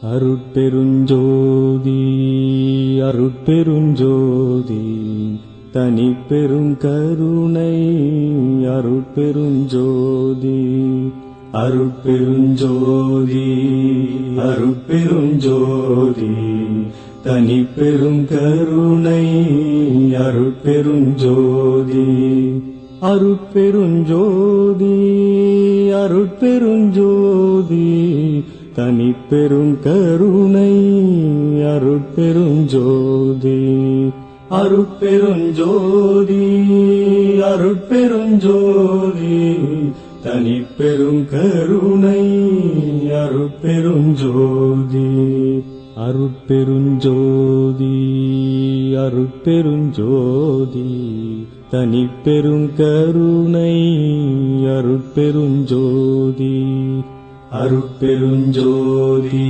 அருட்பெருஞ்சோதி அருட்பெருஞ்சோதி தனிப்பெரும் கருணை அருட்பெருஞ்சோதி அருட்பெருஞ்சோதி அருட்பெருஞ்சோதி தனிப்பெரும் கருணை அருட்பெருஞ்சோதி அருட்பெருஞ்சோதி அருட்பெருஞ்சோதி தனிப்பெரும் கருணை அருட்பெருஞ்சோதி அருட்பெருஞ்சோதி அருட்பெருஞ்சோதி தனிப்பெரும் கருணை அருட்பெருஞ்சோதி அருட்பெருஞ்சோதி அருட்பெருஞ்சோதி தனிப்பெரும் கருணை அருட்பெருஞ்சோதி அருட்பெருஞ்சோதி